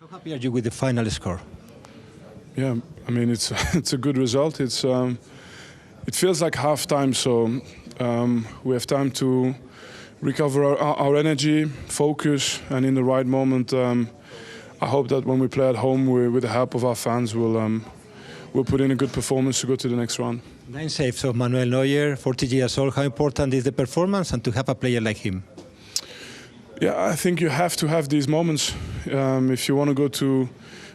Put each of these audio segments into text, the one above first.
How happy are you with the final score? Yeah, I mean it's a good result. It feels like half-time, so we have time to recover our energy, focus, and in the right moment. I hope that when we play at home, with the help of our fans, we'll put in a good performance to go to the next round. 9 saves of Manuel Neuer, 40 years old. How important is the performance and to have a player like him? Yeah, I think you have to have these moments if you want to go to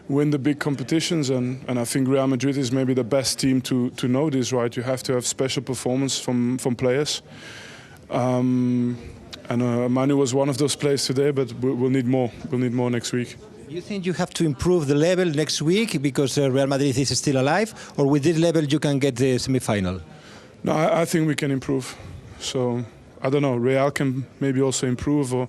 win the big competitions, and I think Real Madrid is maybe the best team to know this, right? You have to have special performance from players. Manu was one of those players today, but we'll need more. We'll need more next week. You think you have to improve the level next week because Real Madrid is still alive, or with this level you can get the semi-final? No, I think we can improve. So I don't know. Real can maybe also improve,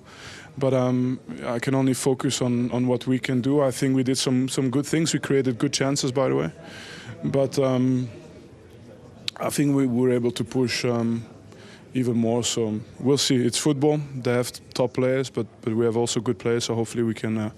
but I can only focus on what we can do. I think we did some good things. We created good chances, by the way, but I think we were able to push even more. So we'll see. It's football. They have top players, but we have also good players. So hopefully we can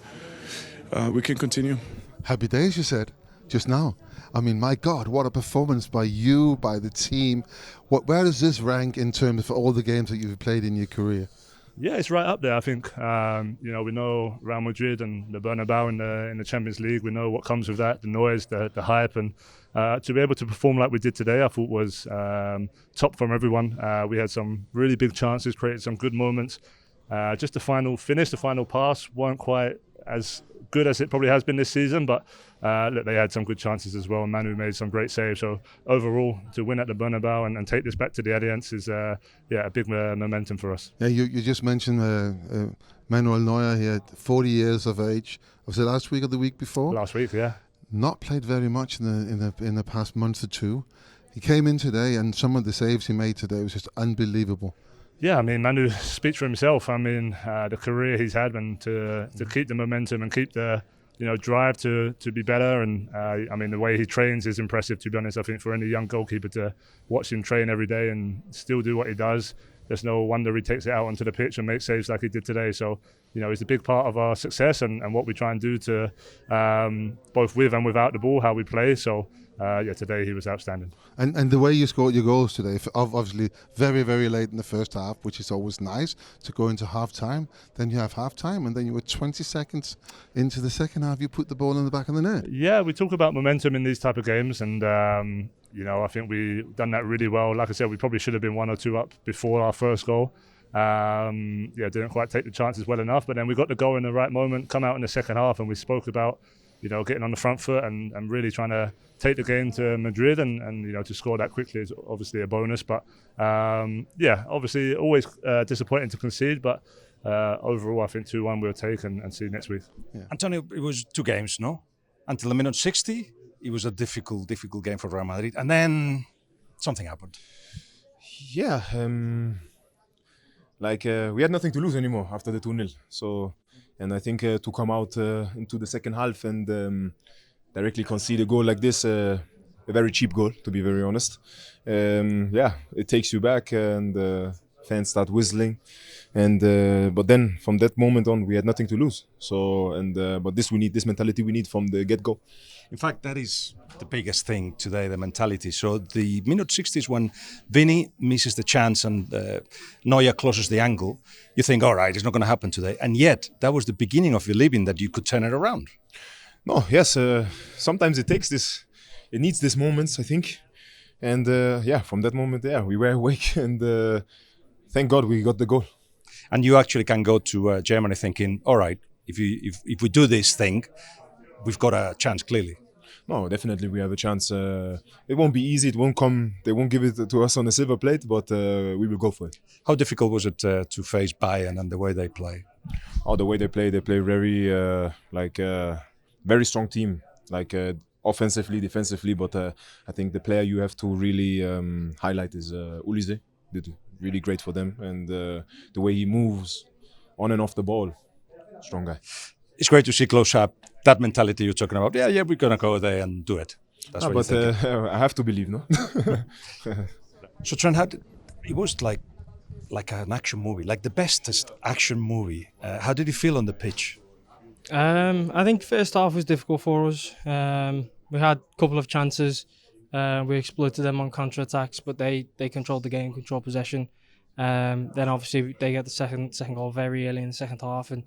continue. Happy days, you said just now. I mean, my God, what a performance by you, by the team. Where does this rank in terms of all the games that you've played in your career? Yeah, it's right up there. I think we know Real Madrid and the Bernabeu in the Champions League. We know what comes with that, the noise, the hype, and to be able to perform like we did today, I thought was top from everyone. We had some really big chances, created some good moments. Just the final finish, the final pass weren't quite as good as it probably has been this season, but look, they had some good chances as well. Manu made some great saves. So overall, to win at the Bernabeu and take this back to the Allianz is a big momentum for us. Yeah, you just mentioned Manuel Neuer here, 40 years of age. Was it last week or the week before? Last week, yeah. Not played very much in the past month or two. He came in today, and some of the saves he made today was just unbelievable. Yeah, I mean, Manu speaks for himself. I mean, the career he's had, and to keep the momentum and keep the drive to be better. And I mean, the way he trains is impressive, to be honest. I think for any young goalkeeper to watch him train every day and still do what he does, there's no wonder he takes it out onto the pitch and makes saves like he did today. So, he's a big part of our success and what we try and do to both with and without the ball, how we play. So, today he was outstanding. And the way you scored your goals today, obviously very, very late in the first half, which is always nice to go into half-time. Then you have half-time, and then you were 20 seconds into the second half, you put the ball in the back of the net. Yeah, we talk about momentum in these type of games, and I think we done that really well. Like I said, we probably should have been 1 or 2 up before our first goal. Didn't quite take the chances well enough, but then we got the goal in the right moment, come out in the second half, and we spoke about getting on the front foot and really trying to take the game to Madrid and to score that quickly is obviously a bonus. But obviously always disappointing to concede, but overall I think 2-1 we'll take and see next week. Yeah. Antonio, it was 2 games, no? Until the minute 60, it was a difficult game for Real Madrid, and then something happened. Yeah, we had nothing to lose anymore after the 2-0. So, and I think to come out into the second half and directly concede a goal like this, a very cheap goal, to be very honest. It takes you back, and fans start whistling. And but then from that moment on, we had nothing to lose. So but this mentality we need from the get-go. In fact, that is the biggest thing today, the mentality. So the minute 60 is when Vinny misses the chance and Neuer closes the angle. You think, all right, it's not going to happen today. And yet, that was the beginning of believing that you could turn it around. No, yes, sometimes it needs these moments, I think. And from that moment, we were awake, and thank God we got the goal. And you actually can go to Germany thinking, all right, if we do this thing, we've got a chance, clearly. No, definitely we have a chance. It won't be easy. It won't come. They won't give it to us on a silver plate, but we will go for it. How difficult was it to face Bayern and the way they play? Oh, the way they play very very strong team, offensively, defensively. But I think the player you have to really highlight is Ulise. Did really great for them, and the way he moves on and off the ball, strong guy. It's great to see close up that mentality you're talking about. Yeah, we're gonna go there and do it. That's what but I have to believe, no. So Trent, it was like an action movie, like the bestest action movie. How did you feel on the pitch? I think first half was difficult for us. We had a couple of chances. We exploited them on counter-attacks, but they controlled the game, controlled possession. Then obviously they get the second goal very early in the second half, and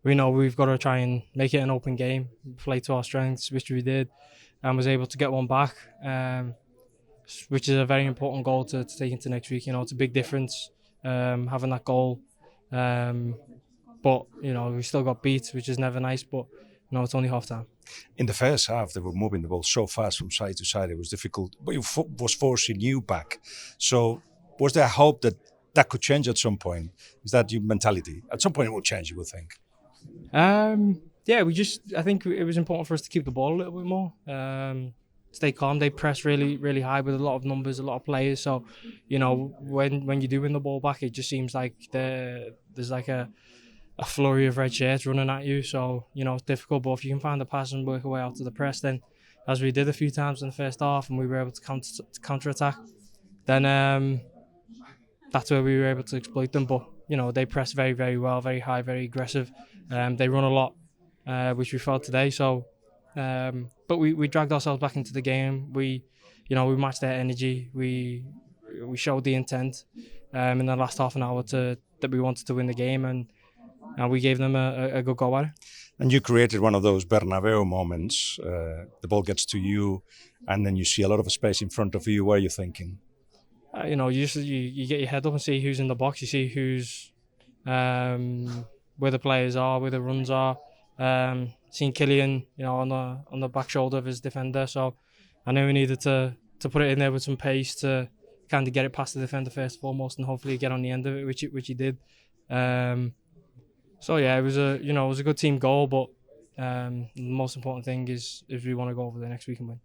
we know we've got to try and make it an open game, play to our strengths, which we did, and was able to get one back, which is a very important goal to take into next week. You know, it's a big difference having that goal. But, you know, we still got beat, which is never nice, but, you know, it's only half time. In the first half, they were moving the ball so fast from side to side, it was difficult. But it was forcing you back. So was there hope that that could change at some point? Is that your mentality? At some point it will change, you would think. Yeah, I think it was important for us to keep the ball a little bit more. Stay calm. They press really, really high with a lot of numbers, a lot of players. So, you know, when you do win the ball back, it just seems like there's like a flurry of red shirts running at you. So, you know, it's difficult. But if you can find the pass and work our way out to the press, then as we did a few times in the first half, and we were able to counter-attack, then that's where we were able to exploit them. But, you know, they press very, very well, very high, very aggressive. They run a lot, which we felt today. So, but we dragged ourselves back into the game. We matched their energy. We showed the intent in the last half an hour that we wanted to win the game, and we gave them a good go at it. And you created one of those Bernabeu moments. The ball gets to you, and then you see a lot of space in front of you. What are you thinking? You know, you get your head up and see who's in the box. You see who's where the players are, where the runs are. Seen Kylian, you know, on the back shoulder of his defender. So I knew we needed to put it in there with some pace to kind of get it past the defender first and foremost, and hopefully get on the end of it, which he did. So yeah, it was a good team goal, but the most important thing is we want to go over the next week and win.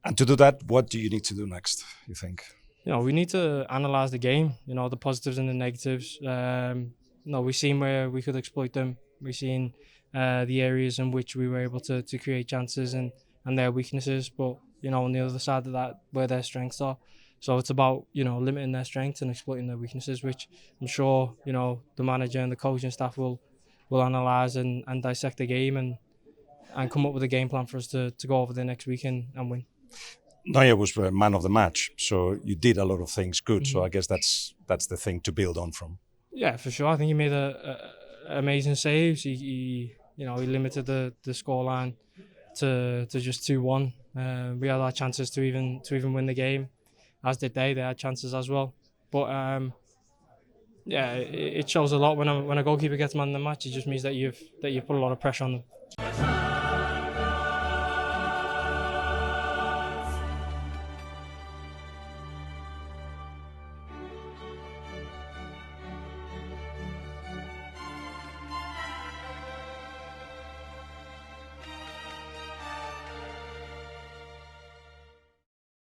And to do that, what do you need to do next, you think? You know, we need to analyse the game, you know, the positives and the negatives. We've seen where we could exploit them. We've seen the areas in which we were able to create chances and their weaknesses, but, you know, on the other side of that, where their strengths are. So it's about, you know, limiting their strengths and exploiting their weaknesses, which I'm sure, you know, the manager and the coaching staff will analyse and dissect the game and come up with a game plan for us to go over the next week and win. Neuer was man of the match, so you did a lot of things good. Mm-hmm. So I guess that's the thing to build on from. Yeah, for sure. I think he made amazing saves. He limited the scoreline to just 2-1. We had our chances to even win the game, as did they. They had chances as well. But it shows a lot when a goalkeeper gets man of the match. It just means that you've put a lot of pressure on them.